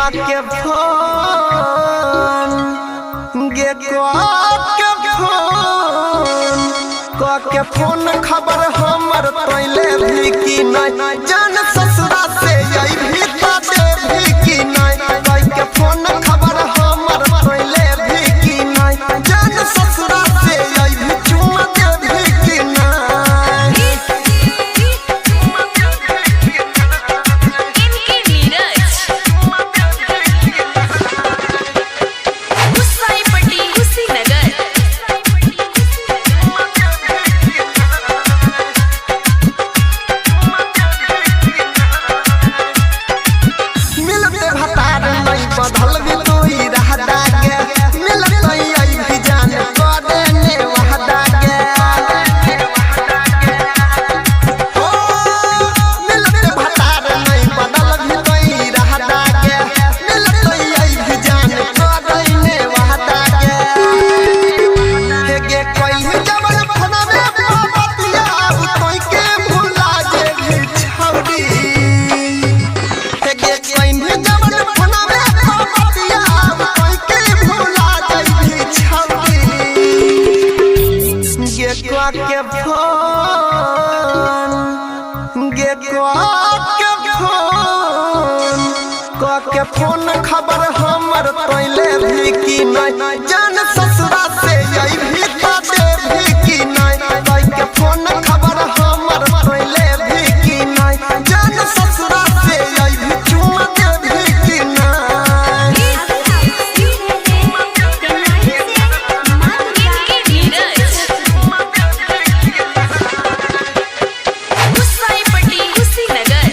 के फोन के फोन खबर हमर तोइले भी की नहीं जान ससुरा से आई भी तो दे भी की नहीं के फोन खबर हमर तोइले भी की नहीं जान ससुरा से आई भी चुमा दे भी की नहीं इनके नीरज गुस्साईपट्टी कुशीनगर मिलते भतार नहीं बदल भी तू ही रह दागे मिलते आई भी जान करे ने वह दागे ओ मिलते भतार नहीं बदल भी तू ही रह दागे मिलते आई भी जान करे ने वह दागे गे कोई जबल फनावे बातिया कोई के भुला जे भी छौड़ी गे कोई जबल फनावे बातिया कोई के भुला जे भी छौड़ी गे के फोन के फोन खबर हमर तोइले भी की नहीं जान ससुरा से आई भी तो दे भी की नहीं के फोन खबर हमर तोइले भी की नहीं जान ससुरा से आई भी चुमा दे भी की नहीं इनके नीरज गुस्साईपट्टी कुशीनगर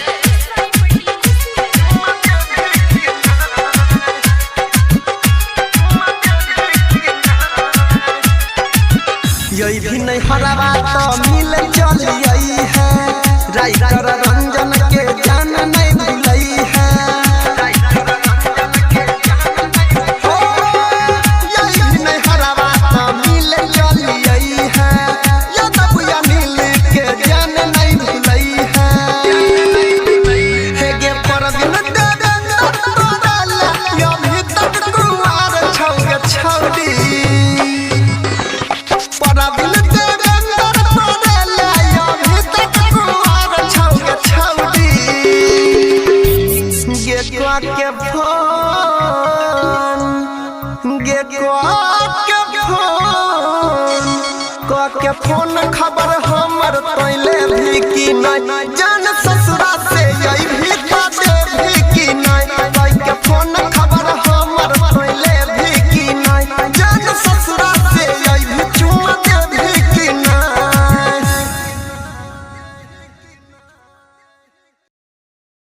यही भी नहीं हरावा तो मिल चली आई है राइटर रंजन के जान नहीं भूलई है हो यही भी नहीं हरावा तो मिल चली आई है या तब या मिल के जान नहीं भूलई है हे गे परवीन देवेंद्र तोराला यो भी तक कुमार छौगे छौड़ी परवीन देवेंद्र तोराला यो भी तक कुमार छौगे छौड़ी गे के फोन के फोन खबर हमर तोइले भी की नहीं